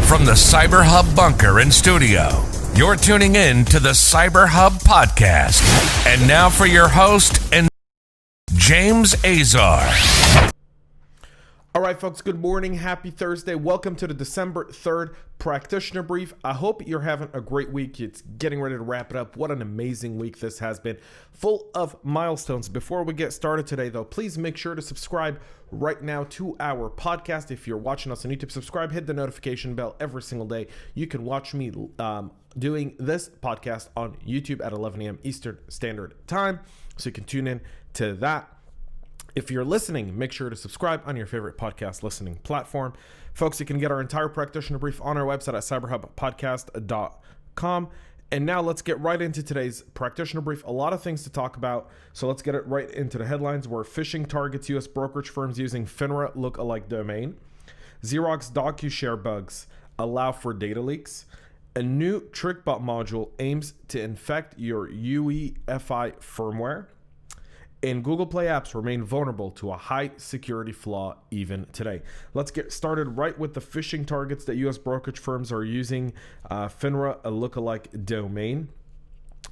From the CyberHub bunker and studio, you're tuning in to the CyberHub Podcast. And now for your host, and James Azar. All right, folks, good morning. Happy Thursday. Welcome to the December 3rd Practitioner Brief. I hope you're having a great week. It's getting ready to wrap it up. What an amazing week this has been, full of milestones. Before we get started today, though, please make sure to subscribe right now to our podcast. If you're watching us on YouTube, subscribe, hit the notification bell every single day. You can watch me doing this podcast on YouTube at 11 a.m. Eastern Standard Time, so you can tune in to that. If you're listening, make sure to subscribe on your favorite podcast listening platform. Folks, you can get our entire practitioner brief on our website at cyberhubpodcast.com. And now let's get right into today's practitioner brief. A lot of things to talk about, so let's get it right into the headlines. Where phishing targets U.S. brokerage firms using FINRA lookalike domain. Xerox DocuShare bugs allow for data leaks. A new Trickbot module aims to infect your UEFI firmware. And Google Play apps remain vulnerable to a high-security flaw even today. Let's get started right with the phishing targets that U.S. brokerage firms are using FINRA, a lookalike domain.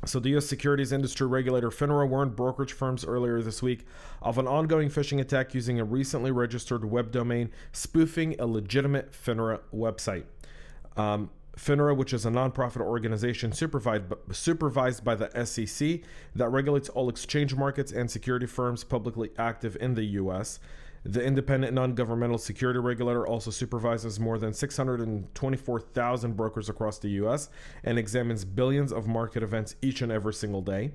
So the U.S. securities industry regulator FINRA warned brokerage firms earlier this week of an ongoing phishing attack using a recently registered web domain spoofing a legitimate FINRA website. FINRA, which is a nonprofit organization supervised by the SEC that regulates all exchange markets and security firms publicly active in the U.S. The independent non-governmental security regulator also supervises more than 624,000 brokers across the U.S. and examines billions of market events each and every single day.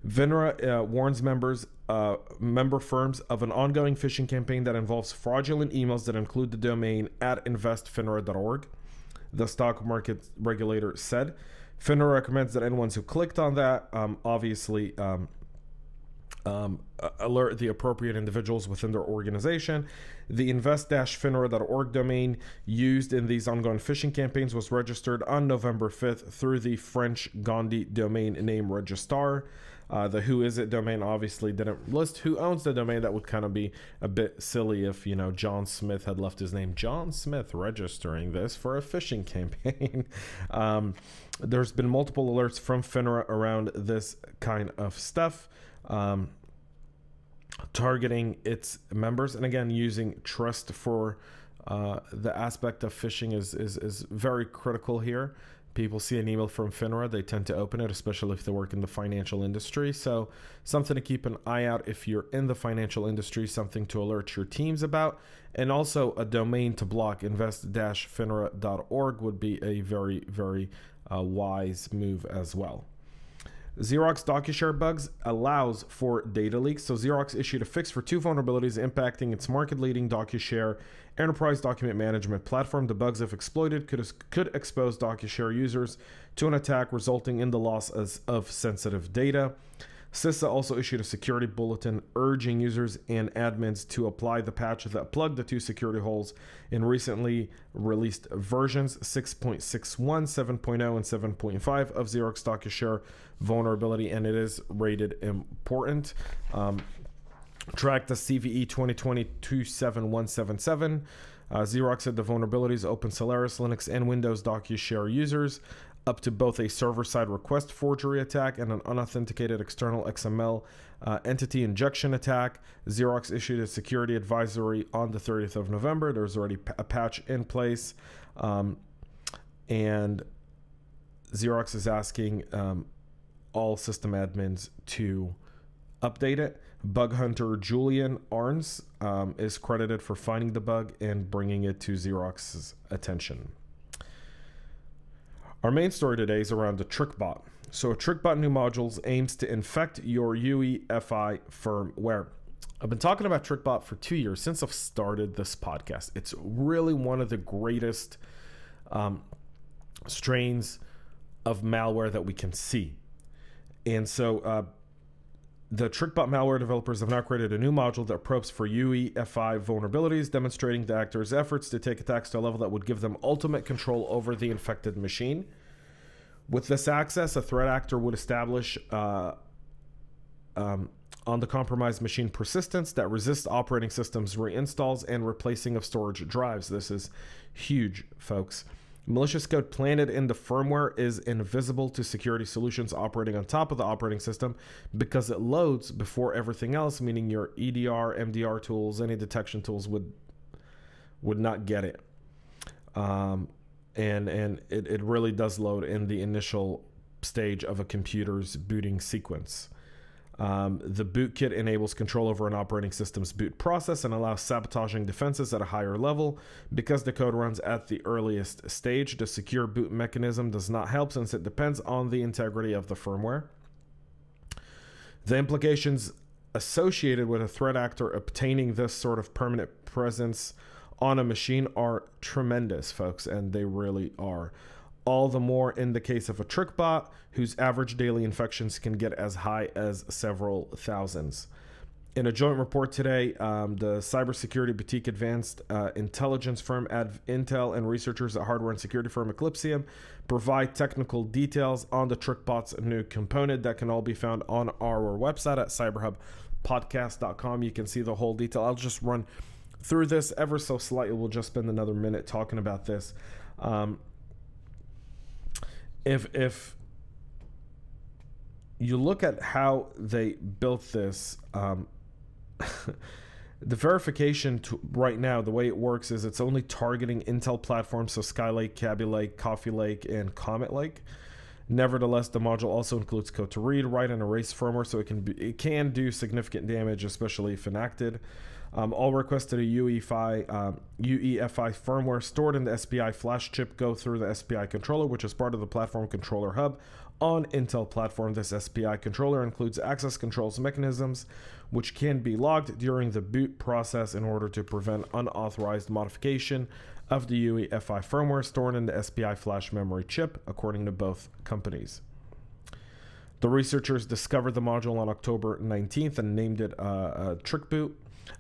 FINRA warns member firms of an ongoing phishing campaign that involves fraudulent emails that include the domain at investfinra.org. The stock market regulator said. FINRA recommends that anyone who clicked on that obviously alert the appropriate individuals within their organization. The invest-finra.org domain used in these ongoing phishing campaigns was registered on November 5th through the French Gondi domain name registrar. The who is it domain obviously didn't list who owns the domain. That would kind of be a bit silly if, John Smith had left his name. John Smith registering this for a phishing campaign. There's been multiple alerts from FINRA around this kind of stuff, targeting its members. And again, using trust for the aspect of phishing is very critical here. People see an email from FINRA, they tend to open it, especially if they work in the financial industry. So something to keep an eye out if you're in the financial industry, something to alert your teams about. And also a domain to block, invest-finra.org would be a very, very wise move as well. Xerox DocuShare bugs allows for data leaks. So Xerox issued a fix for two vulnerabilities impacting its market-leading DocuShare enterprise document management platform. The bugs, if exploited, could expose DocuShare users to an attack resulting in the loss of sensitive data. CISA also issued a security bulletin urging users and admins to apply the patch that plugged the two security holes in recently released versions 6.61, 7.0, and 7.5 of Xerox DocuShare vulnerability, and it is rated important. Track the CVE 2020-27177. Xerox said the vulnerabilities open Solaris, Linux, and Windows DocuShare users up to both a server-side request forgery attack and an unauthenticated external XML entity injection attack. Xerox issued a security advisory on the 30th of November. There's already a patch in place. And Xerox is asking all system admins to update it. Bug hunter Julian Arns is credited for finding the bug and bringing it to Xerox's attention. Our main story today is around the Trickbot. So a Trickbot new modules aims to infect your UEFI firmware. I've been talking about Trickbot for 2 years since I've started this podcast. It's really one of the greatest strains of malware that we can see. And so the Trickbot malware developers have now created a new module that probes for UEFI vulnerabilities, demonstrating the actors' efforts to take attacks to a level that would give them ultimate control over the infected machine. With this access, a threat actor would establish on the compromised machine persistence that resists operating systems reinstalls and replacing of storage drives. This is huge, folks. Malicious code planted in the firmware is invisible to security solutions operating on top of the operating system because it loads before everything else, meaning your EDR, MDR tools, any detection tools would not get it. And it really does load in the initial stage of a computer's booting sequence. The bootkit enables control over an operating system's boot process and allows sabotaging defenses at a higher level. Because the code runs at the earliest stage, the secure boot mechanism does not help since it depends on the integrity of the firmware. The implications associated with a threat actor obtaining this sort of permanent presence on a machine are tremendous, folks, and they really are. All the more in the case of a Trickbot, whose average daily infections can get as high as several thousands. In a joint report today, the cybersecurity boutique advanced intelligence firm Intel and researchers at hardware and security firm Eclipsium provide technical details on the Trickbot's new component that can all be found on our website at cyberhubpodcast.com. You can see the whole detail. I'll just run through this ever so slightly. We'll just spend another minute talking about this. If you look at how they built this, the verification right now, the way it works is it's only targeting Intel platforms, so Skylake, Kaby Lake, Coffee Lake, and Comet Lake. Nevertheless, the module also includes code to read, write, and erase firmware, so it can do significant damage, especially if enacted. All requests to the UEFI firmware stored in the SPI flash chip go through the SPI controller, which is part of the platform controller hub on Intel platform. This SPI controller includes access controls mechanisms, which can be logged during the boot process in order to prevent unauthorized modification of the UEFI firmware stored in the SPI flash memory chip, according to both companies. The researchers discovered the module on October 19th and named it Trickboot,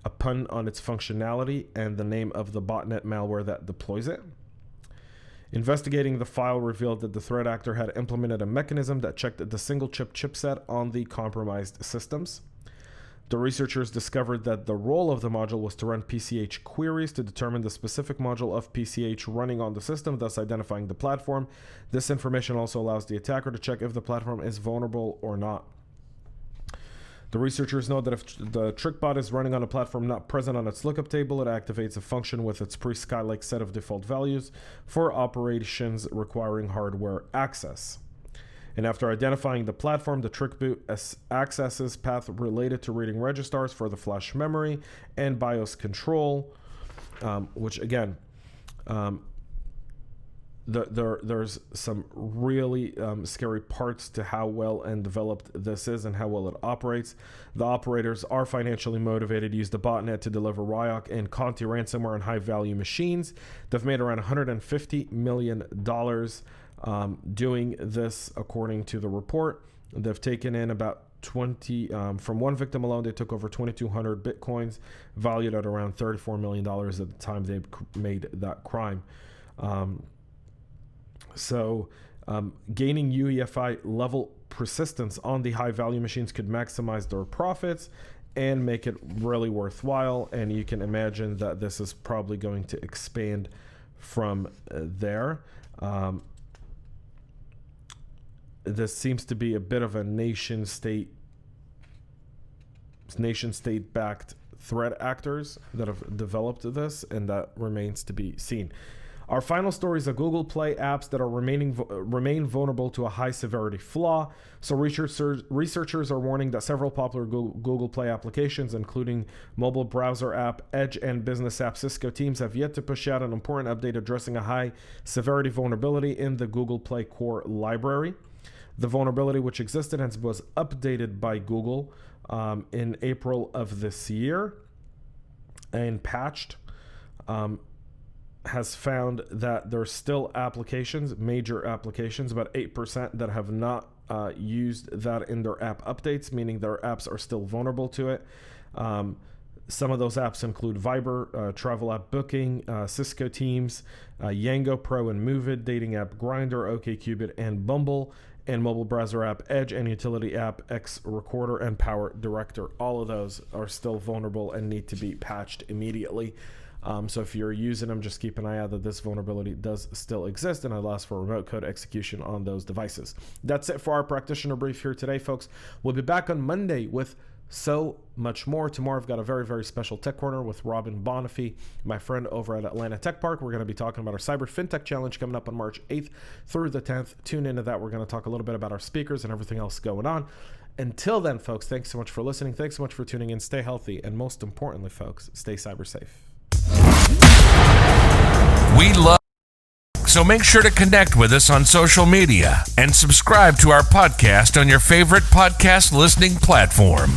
a pun on its functionality and the name of the botnet malware that deploys it. Investigating the file revealed that the threat actor had implemented a mechanism that checked the single chip chipset on the compromised systems. The researchers discovered that the role of the module was to run PCH queries to determine the specific module of PCH running on the system, thus identifying the platform. This information also allows the attacker to check if the platform is vulnerable or not. The researchers know that if the Trickbot is running on a platform not present on its lookup table, it activates a function with its pre-Skylake set of default values for operations requiring hardware access. And after identifying the platform, the Trickboot accesses path related to reading registers for the flash memory and BIOS control, which again, there's some really scary parts to how well and developed this is and how well it operates. The operators are financially motivated to use the botnet to deliver Ryok and Conti ransomware on high-value machines. They've made around $150 million doing this, according to the report. They've taken in about 20 from one victim alone. They took over 2,200 bitcoins, valued at around $34 million at the time they made that crime. So gaining UEFI level persistence on the high value machines could maximize their profits and make it really worthwhile. And you can imagine that this is probably going to expand from there. This seems to be a bit of a nation state backed threat actors that have developed this, and that remains to be seen. Our final story is Google Play apps that are remain vulnerable to a high-severity flaw. So researchers are warning that several popular Google Play applications, including mobile browser app, Edge, and business app Cisco teams, have yet to push out an important update addressing a high-severity vulnerability in the Google Play core library. The vulnerability, which existed and was updated by Google in April of this year and patched, has found that there's still applications, major applications, about 8% that have not used that in their app updates, meaning their apps are still vulnerable to it. Some of those apps include Viber, travel app Booking, Cisco Teams, Yango Pro and Move It, dating app Grindr, OkCupid, and Bumble. and mobile browser app Edge and utility app X Recorder and Power Director. All of those are still vulnerable and need to be patched immediately. So if you're using them, just keep an eye out that this vulnerability does still exist, and it allows for remote code execution on those devices. That's it for our practitioner brief here today, folks. We'll be back on Monday with so much more. Tomorrow I've got a very, very special Tech Corner with Robin Bonifay, my friend over at Atlanta Tech Park. We're going to be talking about our Cyber FinTech Challenge coming up on March 8th through the 10th. Tune into that. We're going to talk a little bit about our speakers and everything else going on. Until then, folks, thanks so much for listening. Thanks so much for tuning in. Stay healthy. And most importantly, folks, stay cyber safe. We love, so make sure to connect with us on social media and subscribe to our podcast on your favorite podcast listening platform.